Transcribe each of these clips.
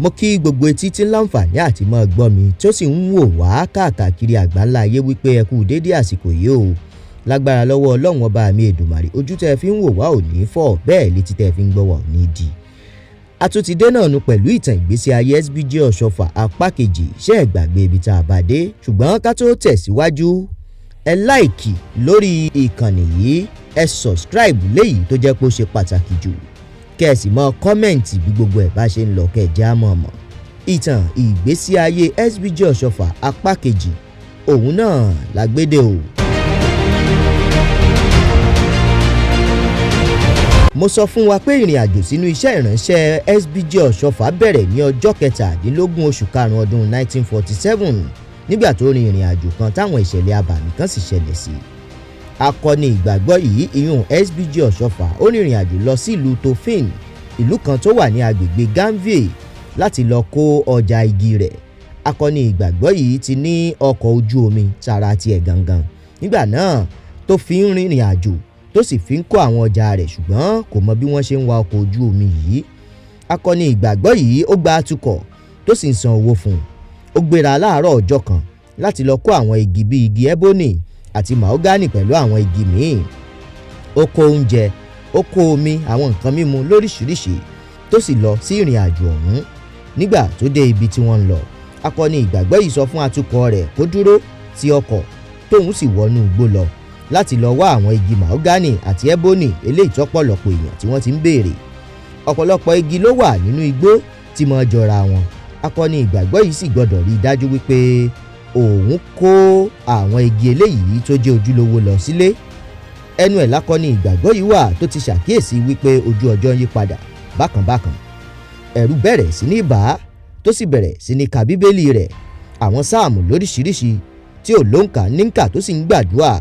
mo kí gbogbo etí tí ń láǹfààní àti máa gbọ́ mi tí ó sì ń wò wá káàkiri àgbáńlá ayé wípé ẹ kú dédé àsìkò yìí o. Lágbára lọ́wọ́ Ọlọ́run ọba mi Èdùmàrè, ojú tẹ́ fi ń wò wá ò ní fọ́, bẹ́ẹ̀ létí tẹ́ fi ń gbọ́ wá ò ní di. A tún ti dé náà nu pẹ̀lú ìtàn ìgbésí ayé SBJ Oshoffa apá kejì, ṣé ẹ gbàgbé ibi tá a bá dé. Ṣùgbọ́n ká tó tẹ̀síwájú, ẹ láìkì lórí ìkànnì yìí, ẹ subscribe léyìí tó jẹ́ pé ó ṣe pàtàkì jù. Kẹ́ ẹ sì mọ kọ́mẹ̀ǹtì bí gbogbo ẹ̀ bá ṣe ń lọ, kẹ́ ẹ já mọ̀ mọ̀. Ìtàn ìgbésí ayé SBJ Oshoffa apá kejì, òun náà la gbédè o. Mo sọ fún wa pé ìrìn àjò sínú iṣẹ́ ìránṣẹ́ SBJ Oshoffa bẹ̀rẹ̀ ní ọjọ́ 17 oṣù karùn-ún ọdún 1947 nígbà tó rin ìrìn àjò kan táwọn ìṣẹ̀lẹ̀ abàmì kan sì ṣẹlẹ̀ sí. Akọni ìgbàgbọ́ yìí, ìyún SBJ Oshoffa, ó rin ìrìn àjò lọ sí ìlú Tofin, ìlú kan tó wà ní agbègbè Gamvie, láti lọ kó ọjà igi rẹ̀. Akọni ìgbàgbọ́ yìí ti ní ọkọ̀ ojú omi tara tiẹ̀ gangan nígbà náà tó fi ń rin ìrìn àjò tó sì fi ń kó àwọn ọjà rẹ̀, ṣùgbọ́n kò mọ bí wọ́n ṣe ń wa ọkọ̀ ojú omi yìí. Akọni ìgbàgbọ́ yìí ó gba atukọ̀ tó sì ń san owó fún un. Ó gbéra láàárọ̀ ọjọ́ kan láti lọ kó àwọn igi bíi igi ebony àti mahogany pẹ̀lú àwọn igi míì. Ó kó oúnjẹ, ó kó omi, àwọn nǹkan mímu lóríṣiríṣi tó sì lọ sí ìrìn àjò ọ̀hún. Nígbà tó dé ibi tí wọ́n ń lọ, akọni ìgbàgbọ́ yìí sọ fún atukọ̀ rẹ̀ kó dúró sí ọkọ̀, tóun sì wọnú igbó lọ láti lọ wá àwọn igi mahogany àti ebony eléyìí tọ́pọ̀lọpọ̀ èèyàn tí wọ́n ti ń béèrè. Ọ̀pọ̀lọpọ̀ igi ló wà nínú igbó tí mọ́ jọra wọn. Akọni ìgbàgbọ́ yìí sì gbọ́dọ̀ rí i dájú wípé òun kó àwọn igi eléyìí tó jẹ́ ojúlówó lọ sílé. Ẹnu ẹ̀ lákọni ìgbàgbọ́ yìí wà tó ti ṣàkíyèsí wípé ojú ọjọ́ ń yí padà bákanbákan. Ẹ̀rù bẹ̀rẹ̀ sí ní bà á, tó sì bẹ̀rẹ̀ sí ní ka bíbélì rẹ̀, àwọn sáàmù lóríṣiríṣi tí ò lóǹkà níǹkà tó sì ń gbàdúrà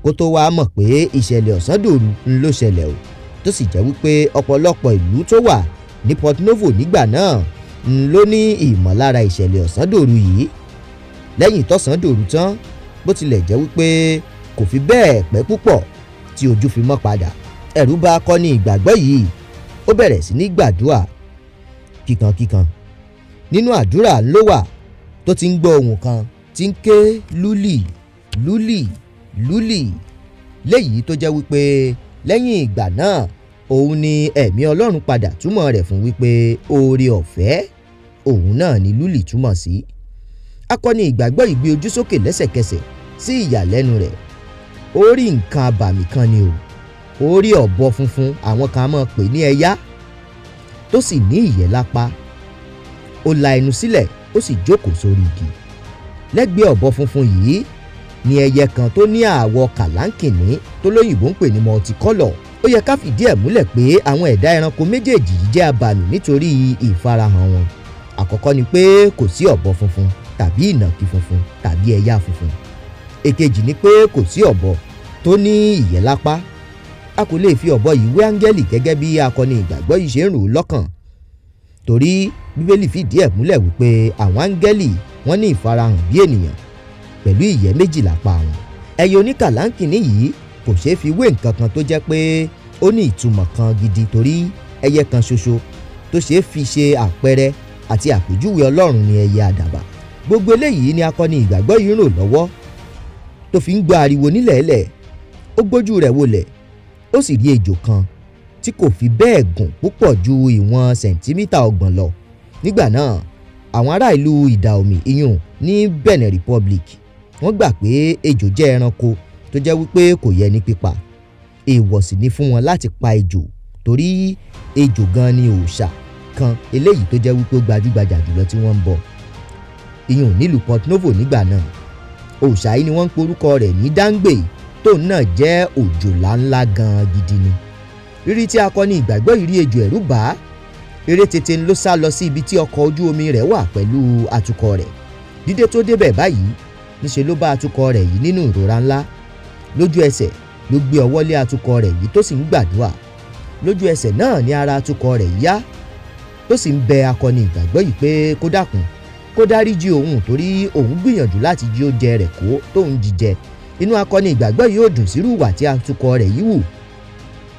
kó tó wá mọ̀ pé ìṣẹ̀lẹ̀ ọ̀sán dòru ń ló ṣẹlẹ̀ o, tó sì jẹ́ wípé ọ̀pọ̀lọpọ̀ ìlú tó wà ní Port Novo nígbà náà ń ló ní ìmọ̀lára ìṣẹ̀lẹ̀ ọ̀sán dòru yìí. Lẹ́yìn tọ́sán dòru tán, bó tilẹ̀ jẹ́ wípé kò fi bẹ́ẹ̀ pẹ́ púpọ̀ tí ojú fi mọ́ padà, ẹ̀rù bà akọni ìgbàgbọ́ yìí. Ó bẹ̀rẹ̀ sí ní gbàdúrà kíkankíkan. Nínú àdúrà ló wà tó ti ń gbọ́ ohùn kan tí ń ké lúlì lúlì lúlì, léyìí tó jẹ́ wípé lẹ́yìn ìgbà náà òun ni ẹ̀mí Ọlọ́run padà túmọ̀ rẹ̀ fún wípé oore ọ̀fẹ́ òun náà ni lúlì túmọ̀ sí. Akọni ìgbàgbọ́ yìí gbé ojú sókè lẹ́sẹ̀kẹsẹ̀ sí ìyàlẹ́nu rẹ̀. Ó rí nǹkan abàmì kan ni o. Ó rí ọ̀bọ funfun, àwọn kan máa pè ní ẹyá, tó sì ní ìyẹ́ lápá. Ó la ẹnu sílẹ̀, ó sì jókòó sórí igi. Lẹ́gbẹ̀ẹ́ ọ̀bọ funfun yìí ni ẹyẹ kan tó ní àwọ̀ kàlánkìní tó lóyìnbó ń pè ní multicolor. Ó yẹ ká fìdí ẹ̀ múlẹ̀ pé àwọn ẹ̀dá ẹranko méjèèjì yìí jẹ́ abàmì nítorí ìfarahàn wọn. Àkọ́kọ́ ni pé kò sí ọ̀bọ funfun tàbí ìnàkí funfun tàbí ẹyá funfun. Èkejì ni pé kò sí ọ̀bọ tó ní ìyẹ́ lápá. A kò lè fi ọ̀bọ yìí wé áńgẹ́lì gẹ́gẹ́ bí akọni ìgbàgbọ́ yìí ṣe ń rò ó lọ́kàn, torí Bíbélì fìdí ẹ̀ múlẹ̀ wípé àwọn áńgẹ́lì wọ́n ní ìfarahàn bí ènìyàn pẹ̀lú ìyẹ́ méjì lápá wọn. Ẹyẹ oníkàlánkìní yìí kò ṣeé fi wé nǹkan kan tó jẹ́ pé ó ní ìtumọ̀ kan gidi, torí ẹyẹ kan ṣoṣo tó ṣeé fi ṣe àpẹẹrẹ àti àpèjúwe Ọlọ́run ni ẹyẹ àdàbà. Gbogbo eléyìí ni akọni ìgbàgbọ́ yìí rò lọ́wọ́ tó fi ń gbọ́ ariwo nílẹ̀ẹ́lẹ̀. Ó gbójú rẹ̀ wọlẹ̀, ó sì rí ejò kan tí kò fi bẹ́ẹ̀ gùn púpọ̀ ju ìwọ̀n sẹ̀ǹtímítà 30 lọ. Nígbà náà àwọn ará ìlú Ìdàòmì iyùn ní Benin Republic wọ́n gbà pé ejò jẹ́ ẹranko tó jẹ́ wípé kò yẹ ní pípa. Èèwọ̀ sì ni fún wọn láti pa ejò, torí ejò gan ni òòṣà kan eléyìí tó jẹ́ wípé ó gbajúgbajà jùlọ tí wọ́n ń bọ iyùn nílùú Port Novo nígbà náà. Òòṣà yìí ni wọ́n ń porúkọ rẹ̀ ní Dangbe, tóun náà jẹ́ òjòlá ńlá gan gidi ni. Rírí tí akọni ìgbàgbọ́ yìí rí ejò, ẹ̀rù bà á. Eré tètè ló sá lọ sí ibi tí ọkọ̀ ojú omi rẹ̀ wà pẹ̀lú atukọ̀ rẹ̀. Dídé tó débẹ̀ báyìí, níṣe ló bá atukọ̀ rẹ̀ yìí nínú ìrora ńlá. Lójú ẹsẹ̀ ló gbé ọwọ́ lé atukọ̀ rẹ̀ yìí tó sì ń gbàdúrà. Lójú ẹsẹ̀ náà ni ara atukọ̀ rẹ̀ yá, tó sì ń bẹ akọni ìgbàgbọ́ yìí pé kó dákun kó dáríjì òun, torí òun gbìyànjú láti jí oúnjẹ rẹ̀ kó tóun jíjẹ. Inú akọni ìgbàgbọ́ yìí ò dùn sírú ìwà tí atukọ̀ rẹ̀ yìí wù,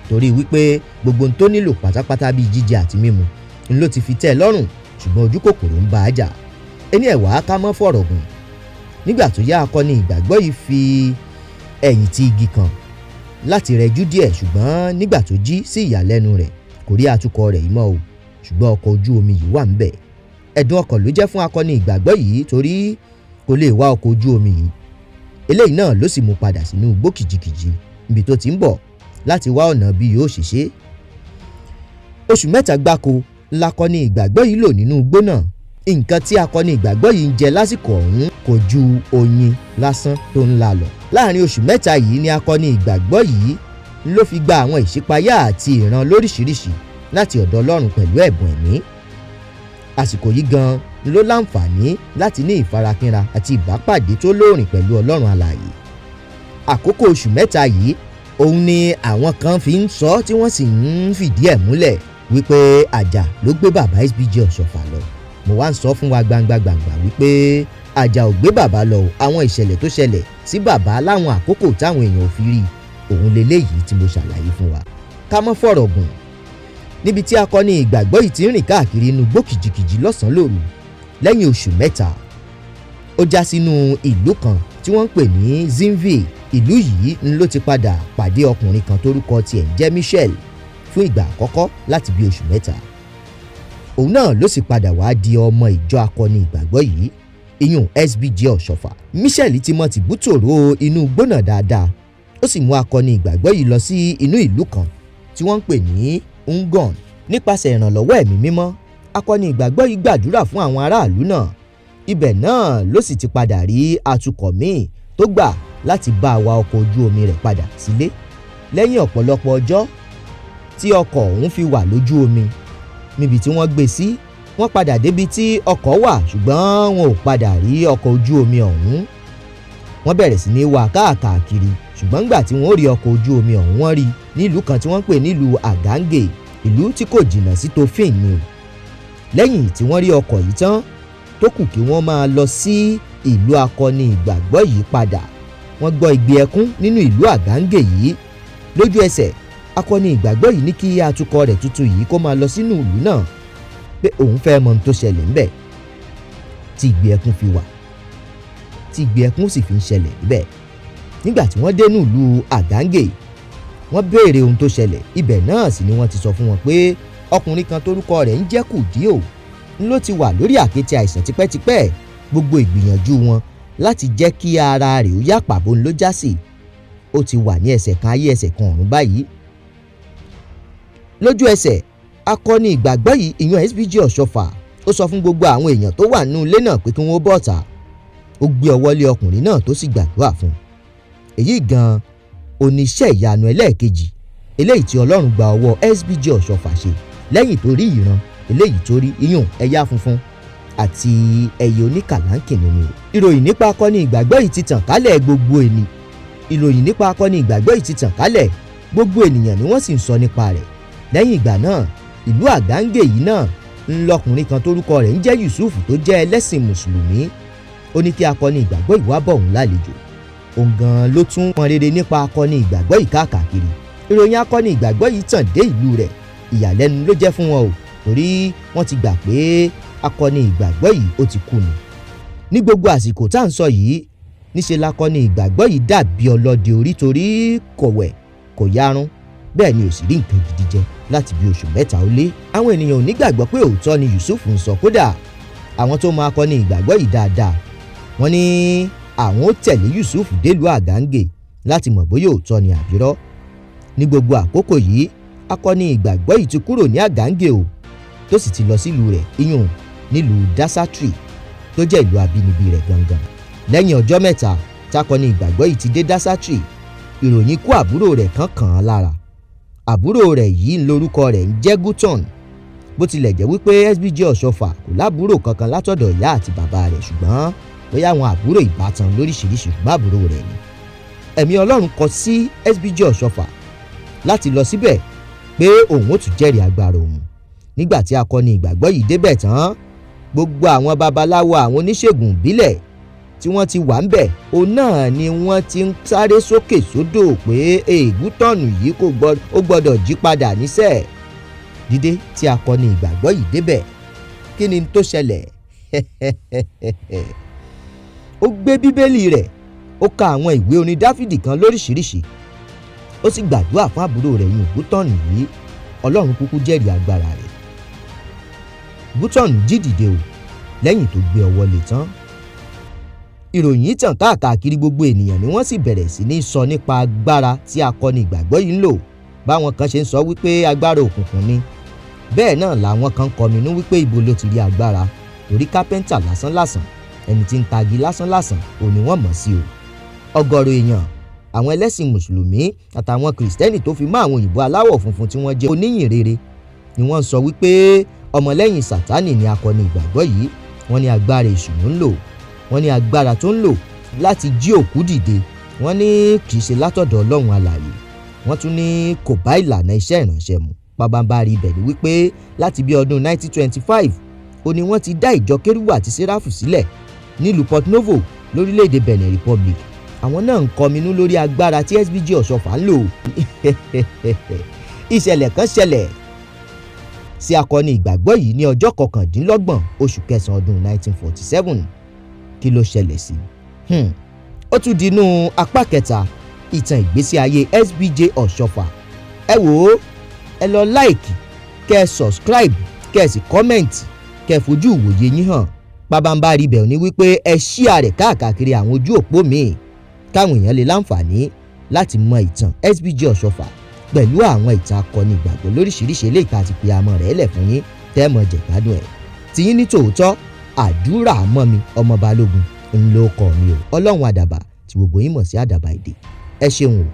torí wípé gbogbo ohun tó nílò pátápátá bíi jíjẹ àti mímu ló ti fi tẹ́ ẹ lọ́rùn ṣùgbọ́n ojú kòkòrò ń bá a jà. ẹni ẹ̀wà ká mọ́ fọ̀rọ̀ gùn. nígbà tó yá akọni ìgbàgbọ́ yìí fi ẹ̀yìn ti igi kan láti rẹjú díẹ̀, ṣùgbọ́n nígbà tó jí sí ìyàlẹ́nu rẹ̀ kò rí atukọ̀ rẹ̀ yìí mọ́ o, ṣùgbọ́n ọkọ̀ ojú omi yìí wà ńbẹ̀. ẹ̀dùn ọkàn ló jẹ́ fún akọni ìgbàgbọ́ yìí torí kò lè wá ọkọ̀ ojú omi yìí. eléyìí náà ló sì mú padà sínú igbó kìjikìji níbi tó ti ń bọ̀ láti wá ọ̀nà bí yóò ṣe ṣe. oṣù 3 gbáko lakọni ìgbàgbọ́ yìí lò nínú igbó náà. nǹkan tí akọni ìgbàgbọ́ yìí ń jẹ lásìkò ọ̀hún kò ju oyin lásán tó ń la lọ. láàrin oṣù 3 yìí ni akọni ìgbàgbọ́ yìí ló fi gba àwọn ìṣípayá àti ìran lóríṣiríṣi láti ọ̀dọ̀ Ọlọ́run pẹ̀lú ẹ̀bùn ẹ̀mí. àsìkò yìí gan ló láǹfààní láti ní ìfarakínra àti ìbápàdé tó lóòrìn pẹ̀lú Ọlọ́run alààyè. àkókò oṣù 3 yìí òun ni àwọn kan fi ń sọ tí wọ́n sì ń fìdí ẹ̀ múlẹ̀ wípé àjà ló gbé bàbá SBG Oshoffa lọ. mo wá ń sọ fún wa gbangba wípé àjà ò gbé bàbá lọ. àwọn ìṣẹ̀lẹ̀ tó ṣẹlẹ̀ sí bàbá láwọn àkókò táwọn èèyàn ò fi rí òun leléyìí tí mo ṣàlàyé fún wa. ká mọ́ fọ̀rọ̀ gùn. níbi tí akọni ìgbàgbọ́ yìí ti ń rìn káàkiri inú igbó kìjikìji lọ́sàn-án lóru lẹ́yìn oṣù 3 ó já sínú ìlú kan tí wọ́n ń pè ní Zinvi. ìlú yìí ń ló ti padà pàdé ọkùnrin kan tórúkọ tiẹ̀ ń jẹ́ Michel fún ìgbà àkọ́kọ́ láti bí oṣù 3. òun náà ló sì padà wá di ọmọ ìjọ akọni ìgbàgbọ́ yìí, ìyún SBG Oshoffa. Michel ti mọ tìbútòrò inú igbó náà dáadáa. ó sì mú akọni ìgbàgbọ́ yìí lọ sí inú ìlú kan tí wọ́n ń pè ní Ungon. nípasẹ̀ ìrànlọ́wọ́ ẹ̀mí mímọ́ akọni ìgbàgbọ́ yìí gbàdúrà fún àwọn aráàlú náà. ibẹ̀ náà ló sì ti padà rí atukọ̀ míì tó gbà láti bá wa ọkọ̀ ojú omi rẹ̀ padà sílé. lẹ́yìn ọ̀pọ̀lọpọ̀ ọjọ́ tí ọkọ̀ ọ̀hún fi wà lójú omi níbi tí wọ́n gbé sí, wọ́n padà débi tí ọkọ̀ wà ṣùgbọ́n wọn ò padà rí ọkọ̀ ojú omi ọ̀hún. wọ́n bẹ̀rẹ̀ sí ní wá káàkiri ṣùgbọ́n nígbà tí wọ́n rí ọkọ̀ ojú omi ọ̀hún wọ́n rí nílùú kan tí wọ́n ń pè nílùú Àgángè, ìlú tí kò jìnnà sí Tofin ni o. lẹ́yìn tí wọ́n rí ọkọ̀ yìí tán tó kù kí wọ́n máa lọ sí ìlú akọni ìgbàgbọ́ yìí padà. wọ́n gbọ́ igbe ẹkún nínú ìlú Àgángè yìí. lójú ẹsẹ̀ akọni ìgbàgbọ́ yìí ní kí atukọ̀ rẹ̀ tuntun yìí kó máa lọ sínú ìlú náà pé òun fẹ́ mọ ohun tó ṣẹlẹ̀ ńbẹ̀ tí igbe ẹkún fi wà, tí igbe ẹkún sì fi ń ṣẹlẹ̀ níbẹ̀. nígbà tí wọ́n dé ní ìlú Àgángè wọ́n béèrè ohun tó ṣẹlẹ̀. ibẹ̀ náà sì ni wọ́n ti sọ fún wọn pé ọkùnrin kan tórúkọ rẹ̀ ń jẹ́ Kùdíò ló ti wà lórí àkéte àìsàn tipẹ́tipẹ́. gbogbo ìgbìyànjú wọn láti jẹ́ kí ara rẹ̀ ó yá pàbó ló já sí. ó ti wà ní ẹsẹ̀ kan ayé ẹsẹ̀ kan ọ̀run báyìí. lójú ẹsẹ̀ akọni ìgbàgbọ́ yìí ìyún SBG Oshoffa ó sọ fún gbogbo àwọn èèyàn tó wà nínú ilé náà pé kí wọ́n bọ́ta. ó gbé ọwọ́ lé ọkùnrin náà tó sì gbàdúrà fún un. èyí gan-an oníṣẹ́ ìyanu ẹlẹ́ẹ̀kejì eléyìí tí Ọlọ́run gba ọwọ́ SBG Oshoffa ṣe lẹ́yìn tó rí ìran eléyìí tó rí ìyún ẹ̀yà funfun àti ẹyẹ oníkàlánkì nínú rẹ̀. ìròyìn nípa akọni ìgbàgbọ́ yìí ti tàn kálẹ̀ gbogbo ènìyàn ni wọ́n sì ń sọ nípa rẹ̀. lẹ́yìn ìgbà náà ìlú Àgángè yìí náà ń lọkùnrin kan tórúkọ rẹ̀ ń jẹ́ Yusuf tó jẹ́ ẹlẹ́sìn mùsùlùmí. ó ní kí akọni ìgbàgbọ́ yìí wá bọ̀ òun lálejò. òun gan ló tún pọn rere nípa akọni ìgbàgbọ́ yìí káàkiri. ìròyìn akọni ìgbàgbọ́ yìí tàn dé ìlú rẹ̀. ìyàlẹ́nu ló jẹ́ fún wọn o torí wọ́n ti gbà pé akọni ìgbàgbọ́ yìí ó ti kú ni. ní gbogbo àsìkò tá à ń sọ yìí níṣe lakọni ìgbàgbọ́ yìí dàbí ọlọ́dẹ orí torí kò wẹ̀ kò yarun bẹ́ẹ̀ ni ò sì rí nǹkan gidi jẹ láti bí oṣù 3 ó lé. àwọn ènìyàn ò ní gbàgbọ́ pé òótọ́ ni Yusuf ń sọ. kódà àwọn tó mọ akọni ìgbàgbọ́ yìí dáadáa wọ́n ní àwọn ó tẹ̀lé Yusuf délùú Àgángè láti mọ̀ bóyá òótọ́ ni àbírọ́. ní gbogbo àkókò yìí akọni ìgbàgbọ́ yìí ti kúrò ní Àgángè o tó sì ti lọ sílùú rẹ̀ ìyún nílùú Dasatri tó jẹ́ ìlú abínibí rẹ̀ gangan. lẹ́yìn ọjọ́ 3 takọni ìgbàgbọ́ yìí ti dé Dasatri ìròyìn kú àbúrò rẹ̀ kan kàn án lára. àbúrò rẹ̀ yìí ń lórúkọ rẹ̀ ń jẹ́ Itan. bó tilẹ̀ jẹ́ wípé SBG Oshoffa kò lábúrò kankan látọ̀dọ̀ ìyá àti bàbá rẹ̀ ṣùgbọ́n bóyá àwọn àbúrò ìbátan lóríṣiríṣi ṣùgbọ́n àbúrò rẹ̀ ni. ẹ̀mí Ọlọ́run kọ sí SBG Oshoffa láti lọ síbẹ̀ pé òun ó tún jẹ́rìí agbára òun. nígbà tí akọni ìgbàgbọ́ yìí débẹ̀ tán gbogbo àwọn babaláwo àwọn oníṣègùn ìbílẹ̀ tí wọ́n ti wà ń bẹ̀ òun náà ni wọ́n ti ń sáré sókè sódò pé ègútọ̀nù yìí ó gbọ́dọ̀ jí padà níṣẹ́. dídé tí akọni ìgbàgbọ́ yìí débẹ̀ kí ni tó ṣẹlẹ̀? Ó gbé bíbélì rẹ̀, ó ka àwọn ìwé orin Dáfídì kan lóríṣiríṣi, ó sì gbàdúrà fún àbúrò rẹ̀ yìí Bútọ́ọ̀nù yìí. Ọlọ́run kúkú jẹ́rìí agbára rẹ̀. Bútọ́ọ̀nù jí dìde o lẹ́yìn tó gbé ọwọ́ lé tán. Ìròyìn tàn káàkiri gbogbo ènìyàn ni wọ́n sì bẹ̀rẹ̀ sí ní sọ nípa agbára tí akọni ìgbàgbọ́ yìí ń lò. Báwọn kan ṣe ń sọ wípé agbára òkùnkùn ni, bẹ́ẹ̀ náà làwọn kan kọminú wípé ibo ló ti rí agbára, torí kápẹ́ńtà lásánlàsàn, ẹni tí ń tagi lásánlàsàn ò ní wọ́n mọ̀ sí o. Ọ̀gọ̀rọ̀ èèyàn, àwọn ẹlẹ́sìn mùsùlùmí àtàwọn kìrìsìtẹ́nì tó fi mọ́ àwọn òyìnbó aláwọ̀ funfun tí wọ́n jẹ́ oníyìn rere ni wọ́n sọ wípé ọmọlẹ́yìn Sátánì ni akọni ìgbàgbọ́ yìí. Wọ́n ní agbára èṣù ló ń lò, wọ́n ní agbára tó ń lò láti jí òkú dìde, wọ́n ní kì í ṣe látọ̀dọ̀ Ọlọ́run alààyè, wọ́n tún ní kò bá ìlànà iṣẹ́ ìránṣẹ́ mu. Pabambari ibẹ̀ ni wípé láti bí ọdún 1925 ó ní wọ́n ti dá ìjọ Kérúbù àti Séráfù sílẹ̀ nílùú Port Novo lórílẹ̀‐èdè Benin Republic. Àwọn náà ń kọminú lórí agbára tí SBG Oshoffa ń lò. Ìṣẹ̀lẹ̀ kan ṣẹlẹ̀ sí akọni ìgbàgbọ́ yìí ní ọjọ́ 29 oṣù kẹsàn-án ọdún 1947. Kí ló ṣẹlẹ̀ sí? Ó tún dinú apá kẹta ìtàn ìgbésí ayé SBG Oshoffa. Ẹ wò ó, ẹ lọ láìkì, kẹ́ ẹ subscribe, kẹ́ ẹ sì kọ́mẹ̀ǹtì, kẹ́ ẹ fojú ìwòye yín hàn. Pabambari ibẹ̀ ni wípé ẹ ṣíà rẹ̀ káàkiri àwọn ojú òpó míì káwọn èèyàn lè láǹfààní láti mọ ìtàn SBG Oshoffa pẹ̀lú àwọn ìtàn akọni ìgbàgbọ́ lóríṣiríṣi eléyìí tá a ti pe amọ̀ rẹ̀ lẹ̀ fún yín tẹ́ mọ̀ jẹ̀gbádùn ẹ̀. Tiyín ní tòótọ́ àdúrà mọ́ mi ọmọ Balógun ń lo ọkọ mi o. Ọlọ́run àdàbà tí gbogbo yín mọ̀ sí àdàbà èdè. Ẹ ṣeun o.